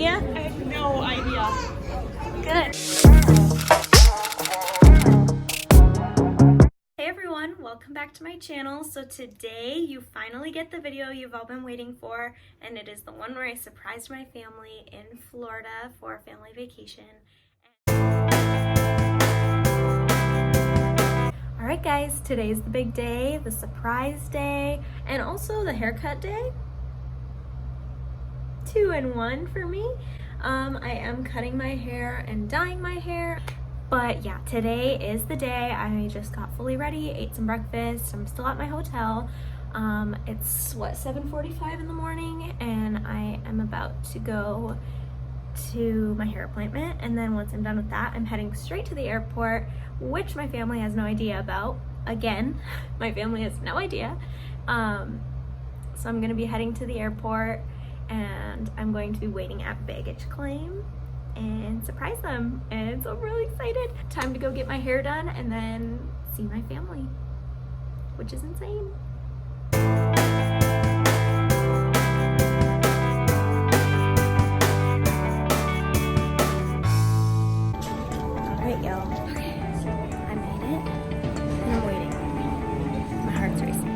idea? I have no idea. Good. Hey everyone, welcome back to my channel. So today you finally get the video you've all been waiting for, and it is the one where I surprised my family in Florida for a family vacation. Alright guys, today's the big day, the surprise day, and also the haircut day. 2 in 1 for me. I am cutting my hair and dyeing my hair. But yeah, today is the day. I just got fully ready, ate some breakfast. I'm still at my hotel. It's what, 7:45 in the morning, and I am about to go to my hair appointment. And then once I'm done with that, I'm heading straight to the airport, which my family has no idea about. Again, my family has no idea. So I'm gonna be heading to the airport, and I'm going to be waiting at baggage claim and surprise them, and so I'm really excited. Time to go get my hair done and then see my family, which is insane. Alright y'all, okay, I made it and I'm waiting. My heart's racing.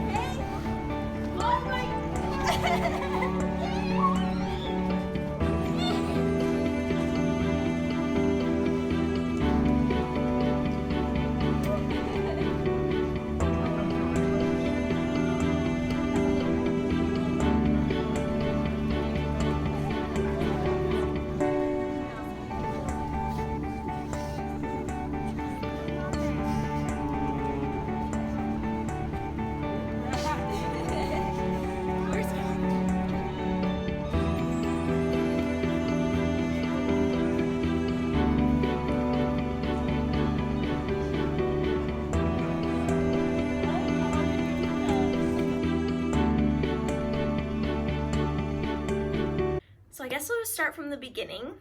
So I guess we'll start from the beginning.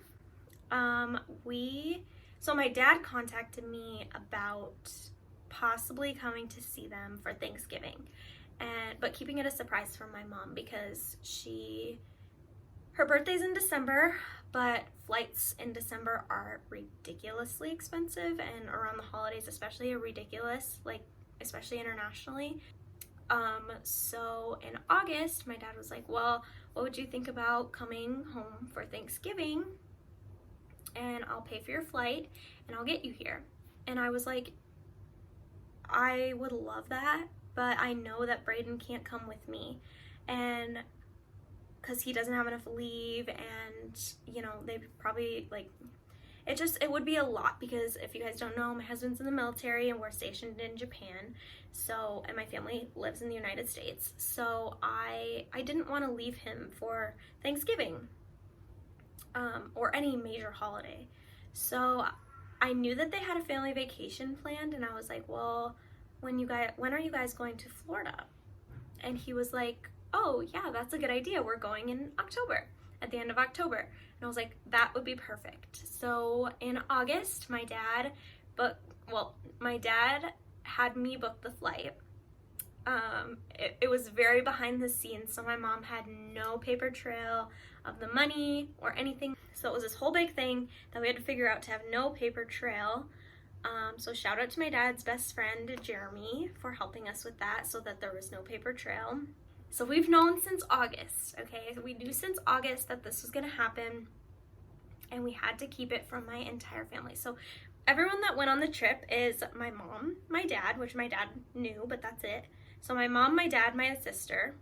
So my dad contacted me about possibly coming to see them for Thanksgiving, but keeping it a surprise from my mom because her birthday's in December, but flights in December are ridiculously expensive, and around the holidays especially are ridiculous, like especially internationally. So in August, my dad was like, well, what would you think about coming home for Thanksgiving, and I'll pay for your flight and I'll get you here? And I was like, I would love that, but I know that Braden can't come with me, and because he doesn't have enough leave, and you know, they probably like, it would be a lot, because if you guys don't know, my husband's in the military and we're stationed in Japan, so, and my family lives in the United States, so I didn't want to leave him for Thanksgiving or any major holiday. So I knew that they had a family vacation planned, and I was like, well, when are you guys going to Florida? And he was like, oh yeah, that's a good idea, we're going in October, at the end of October. And I was like, that would be perfect. So in August, my dad had me book the flight. It was very behind the scenes, so my mom had no paper trail of the money or anything. So it was this whole big thing that we had to figure out to have no paper trail. So shout out to my dad's best friend, Jeremy, for helping us with that so that there was no paper trail. So we've known since August, okay? We knew since August that this was gonna happen, and we had to keep it from my entire family. So everyone that went on the trip is my mom, my dad, which my dad knew, but that's it. So my mom, my dad, my sister,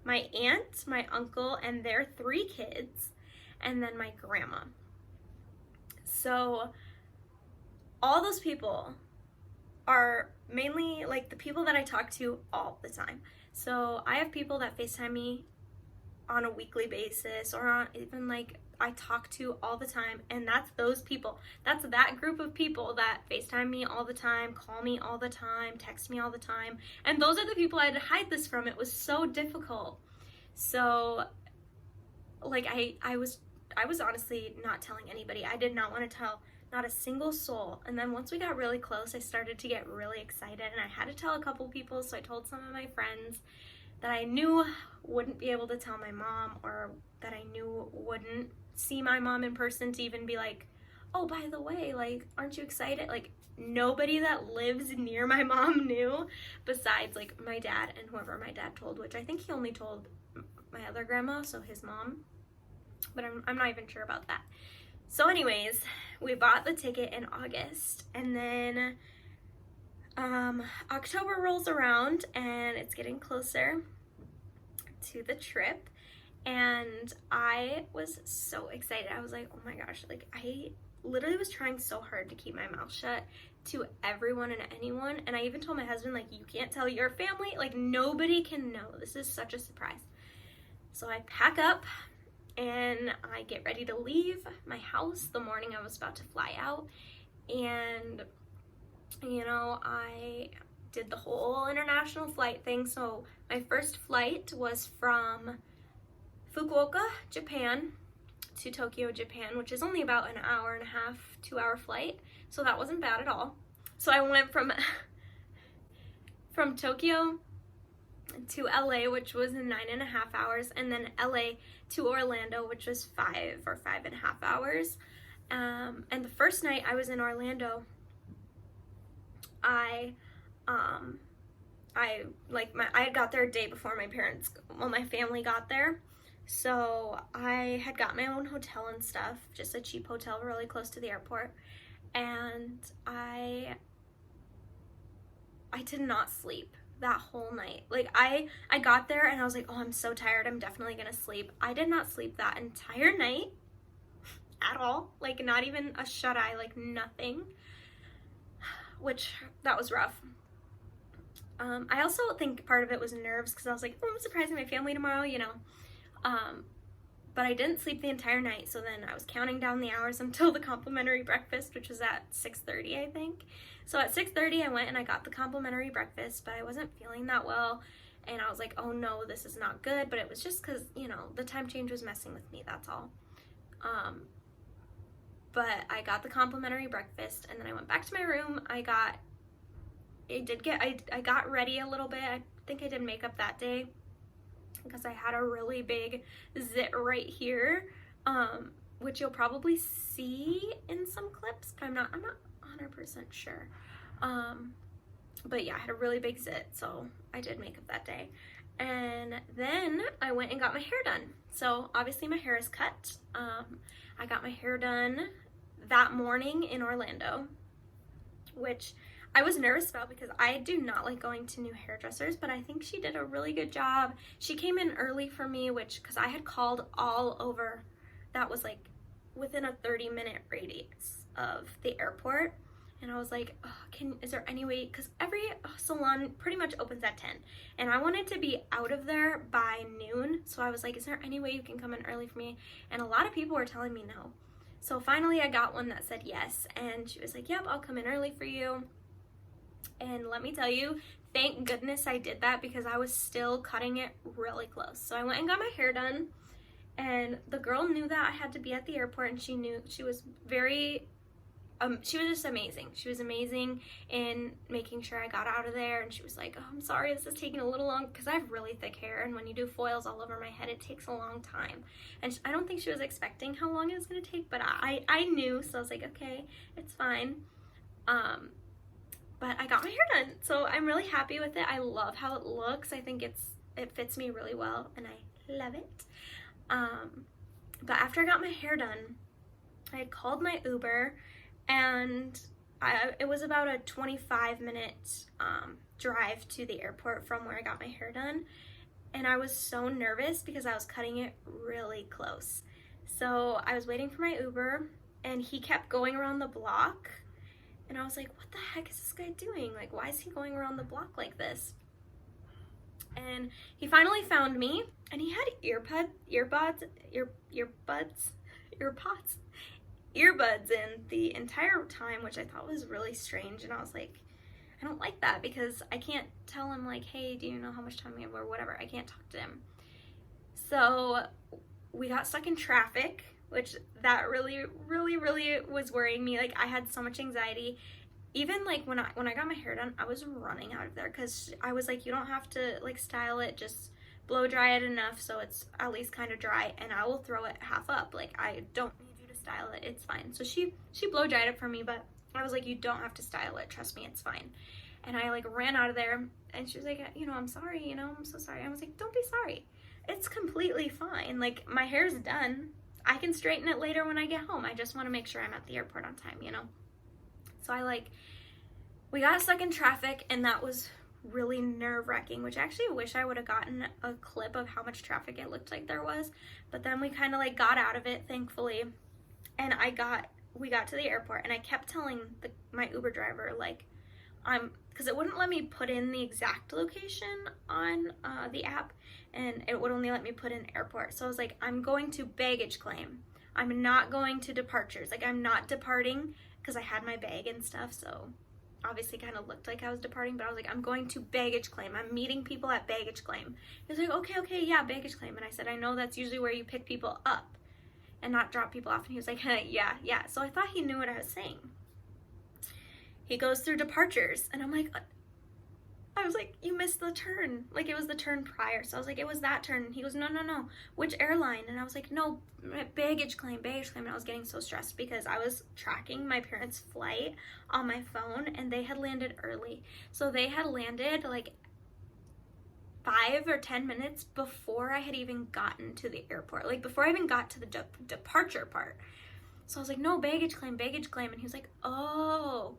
my aunt, my uncle, and their 3 kids, and then my grandma. So all those people are mainly like the people that I talk to all the time. So I have people that FaceTime me on a weekly basis, or on even like I talk to all the time, and that's those people. That's that group of people that FaceTime me all the time, call me all the time, text me all the time, and those are the people I had to hide this from. It was so difficult. So like I was honestly not telling anybody. I did not want to tell not a single soul. And then once we got really close, I started to get really excited, and I had to tell a couple people. So I told some of my friends that I knew wouldn't be able to tell my mom, or that I knew wouldn't see my mom in person to even be like, oh, by the way, like, aren't you excited? Like, nobody that lives near my mom knew besides, like, my dad and whoever my dad told, which I think he only told my other grandma, so his mom, but I'm not even sure about that. So anyways, we bought the ticket in August, and then October rolls around, and it's getting closer to the trip, and I was so excited. I was like, oh my gosh, like, I literally was trying so hard to keep my mouth shut to everyone and anyone, and I even told my husband, like, you can't tell your family, like, nobody can know. This is such a surprise. So I pack up, and I get ready to leave my house the morning I was about to fly out, and, you know, I did the whole international flight thing. So my first flight was from Fukuoka, Japan, to Tokyo, Japan, which is only about an hour and a half, 2-hour flight, so that wasn't bad at all. So I went from Tokyo to LA, which was 9.5 hours, and then LA to Orlando, which was 5 or 5.5 hours. And the first night I was in Orlando, I had got there a day before my family got there. So I had got my own hotel and stuff, just a cheap hotel really close to the airport. And I did not sleep that whole night. Like, I got there and I was like, oh, I'm so tired, I'm definitely gonna sleep. I did not sleep that entire night at all. Like, not even a shut-eye, like nothing. Which, that was rough. I also think part of it was nerves, because I was like, oh, I'm surprising my family tomorrow, you know. But I didn't sleep the entire night, so then I was counting down the hours until the complimentary breakfast, which was at 6:30, I think. So at 6:30, I went and I got the complimentary breakfast, but I wasn't feeling that well, and I was like, oh no, this is not good, but it was just because, you know, the time change was messing with me, that's all. But I got the complimentary breakfast, and then I went back to my room. I got ready a little bit. I think I did makeup that day, because I had a really big zit right here, which you'll probably see in some clips, but I'm not 100% sure. But yeah, I had a really big zit, so I did makeup that day. And then I went and got my hair done. So obviously my hair is cut. I got my hair done that morning in Orlando, which I was nervous about because I do not like going to new hairdressers, but I think she did a really good job. She came in early for me, because I had called all over that was like within a 30-minute radius of the airport. And I was like, oh, is there any way, because every salon pretty much opens at 10, and I wanted to be out of there by noon. So I was like, is there any way you can come in early for me? And a lot of people were telling me no. So finally I got one that said yes, and she was like, yep, I'll come in early for you. And let me tell you, thank goodness I did that, because I was still cutting it really close. So I went and got my hair done, and the girl knew that I had to be at the airport, and she was very, she was just amazing. She was amazing in making sure I got out of there, and she was like, oh, I'm sorry, this is taking a little long, because I have really thick hair, and when you do foils all over my head, it takes a long time. And I don't think she was expecting how long it was going to take, but I knew, so I was like, okay, it's fine. But I got my hair done, so I'm really happy with it. I love how it looks. I think it fits me really well, and I love it. But after I got my hair done, I had called my Uber, and it was about a 25-minute drive to the airport from where I got my hair done, and I was so nervous because I was cutting it really close. So I was waiting for my Uber, and he kept going around the block. And I was like, what the heck is this guy doing? Like, why is he going around the block like this? And he finally found me, and he had earbuds in the entire time, which I thought was really strange. And I was like, I don't like that, because I can't tell him, like, hey, do you know how much time we have, or whatever. I can't talk to him. So we got stuck in traffic, which that really, really, really was worrying me. Like, I had so much anxiety. Even like when I got my hair done, I was running out of there, because I was like, you don't have to like style it, just blow dry it enough so it's at least kind of dry, and I will throw it half up. Like, I don't need you to style it, it's fine. So she blow dried it for me, but I was like, you don't have to style it, trust me, it's fine. And I like ran out of there, and she was like, you know, I'm sorry, you know, I'm so sorry. I was like, don't be sorry, it's completely fine. Like, my hair's done, I can straighten it later when I get home. I just want to make sure I'm at the airport on time, you know. So we got stuck in traffic, and that was really nerve-wracking, which I actually wish I would have gotten a clip of how much traffic it looked like there was. But then we kind of like got out of it, thankfully, and we got to the airport, and I kept telling my Uber driver, like, because it wouldn't let me put in the exact location on the app, and it would only let me put in airport. So I was like, I'm going to baggage claim, I'm not going to departures. Like, I'm not departing, because I had my bag and stuff, so obviously kind of looked like I was departing, but I was like, I'm going to baggage claim. I'm meeting people at baggage claim. He was like, okay, yeah, baggage claim. And I said, I know that's usually where you pick people up and not drop people off. And he was like, yeah. So I thought he knew what I was saying. He goes through departures, and I was like, you missed the turn. Like, it was the turn prior. So I was like, it was that turn. And he goes, no. Which airline? And I was like, no, baggage claim. And I was getting so stressed because I was tracking my parents' flight on my phone, and they had landed early. So they had landed like 5 or 10 minutes before I had even gotten to the airport. Like, before I even got to the departure part. So I was like, no, baggage claim. And he was like, oh.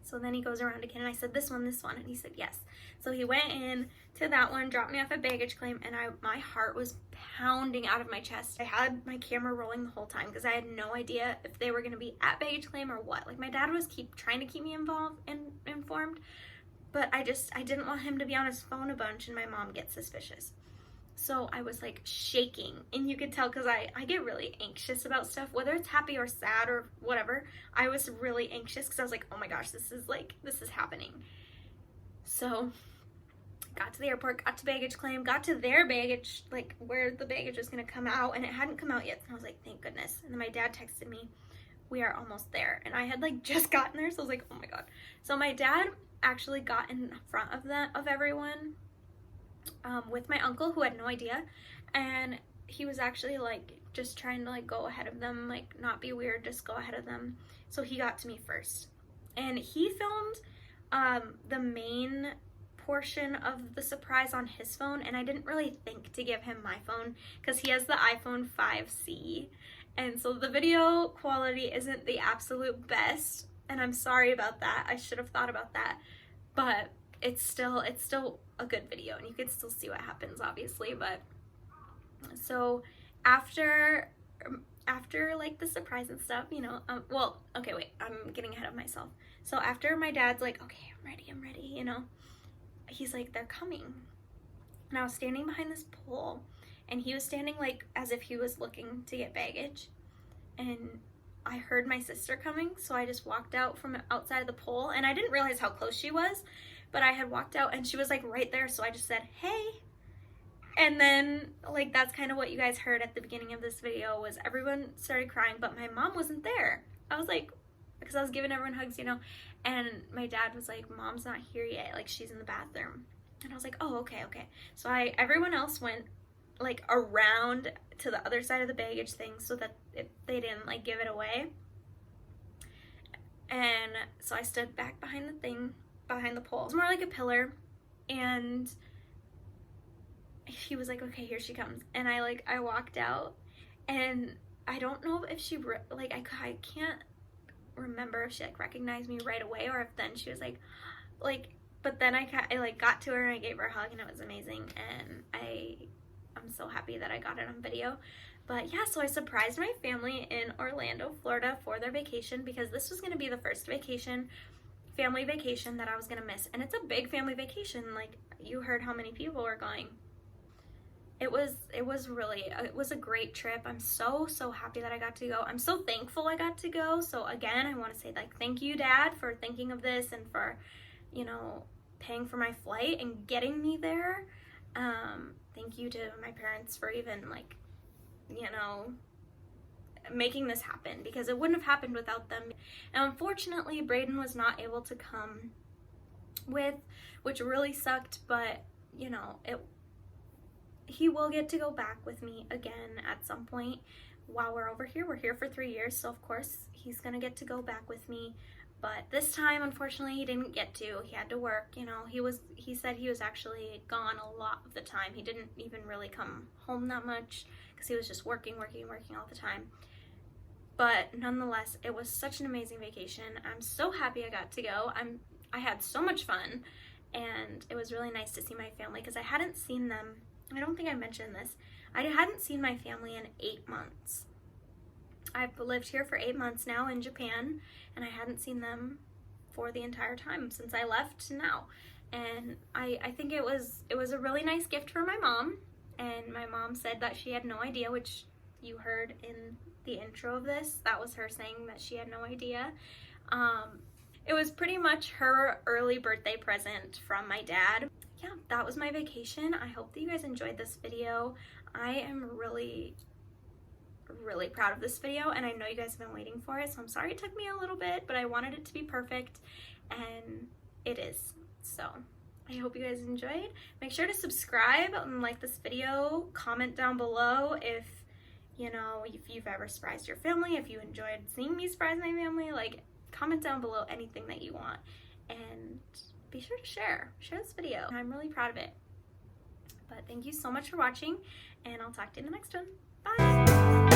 So then he goes around again, and I said, this one, and he said, yes. So he went in to that one, dropped me off at baggage claim, and my heart was pounding out of my chest. I had my camera rolling the whole time because I had no idea if they were going to be at baggage claim or what. Like, my dad was trying to keep me involved and informed, but I didn't want him to be on his phone a bunch and my mom get suspicious. So I was like shaking, and you could tell because I get really anxious about stuff, whether it's happy or sad or whatever. I was really anxious because I was like, oh my gosh, this is happening. So got to the airport, got to baggage claim, got to their baggage, like where the baggage was going to come out, and it hadn't come out yet. And I was like, thank goodness. And then my dad texted me, we are almost there. And I had like just gotten there, so I was like, oh my god. So my dad actually got in front of everyone with my uncle, who had no idea, and he was actually like just trying to like go ahead of them, like not be weird, just go ahead of them. So he got to me first, and he filmed the main portion of the surprise on his phone, and I didn't really think to give him my phone because he has the iPhone 5C, and so the video quality isn't the absolute best, and I'm sorry about that. I should have thought about that, but it's still a good video, and you can still see what happens, obviously. But so after like the surprise and stuff, you know, well, okay, wait, I'm getting ahead of myself. So after my dad's like, okay, I'm ready, you know, he's like, they're coming. And I was standing behind this pole, and he was standing like as if he was looking to get baggage, and I heard my sister coming, so I just walked out from outside of the pole, and I didn't realize how close she was, but I had walked out and she was like right there, so I just said, hey. And then like that's kind of what you guys heard at the beginning of this video, was everyone started crying, but my mom wasn't there. I was like, because I was giving everyone hugs, you know, and my dad was like, mom's not here yet, like she's in the bathroom. And I was like, oh, okay. So everyone else went like around to the other side of the baggage thing so that they didn't like give it away. And so I stood back behind the pole. It's more like a pillar, and he was like, okay, here she comes. And I walked out, and I don't know if she like I can't remember if she like recognized me right away, or if then she was like but then I like got to her and I gave her a hug, and it was amazing, and I'm so happy that I got it on video. But yeah, so I surprised my family in Orlando, Florida for their vacation, because this was going to be the first family vacation that I was going to miss. And it's a big family vacation. Like, you heard how many people were going. It was a great trip. I'm so happy that I got to go. I'm so thankful I got to go. So again, I want to say like thank you, Dad, for thinking of this and for, you know, paying for my flight and getting me there. Thank you to my parents for even like, you know, making this happen, because it wouldn't have happened without them. And unfortunately, Braden was not able to come with, which really sucked, but you know, he will get to go back with me again at some point while we're over here. We're here for 3 years, so of course he's gonna get to go back with me. But this time, unfortunately, he didn't get to. He had to work, you know. He said he was actually gone a lot of the time. He didn't even really come home that much because he was just working all the time. But nonetheless, it was such an amazing vacation. I'm so happy I got to go. I had so much fun, and it was really nice to see my family because I hadn't seen them. I don't think I mentioned this. I hadn't seen my family in 8 months. I've lived here for 8 months now in Japan, and I hadn't seen them for the entire time since I left to now. And I think it was a really nice gift for my mom, and my mom said that she had no idea, which you heard in the intro of this. That was her saying that she had no idea. It was pretty much her early birthday present from my dad. Yeah, that was my vacation. I hope that you guys enjoyed this video. I am really proud of this video, and I know you guys have been waiting for it, so I'm sorry it took me a little bit, but I wanted it to be perfect, and it is. So I hope you guys enjoyed. Make sure to subscribe and like this video. Comment down below if you've ever surprised your family, if you enjoyed seeing me surprise my family. Like, comment down below anything that you want, and be sure to share this video. I'm really proud of it. But thank you so much for watching, and I'll talk to you in the next one. Bye!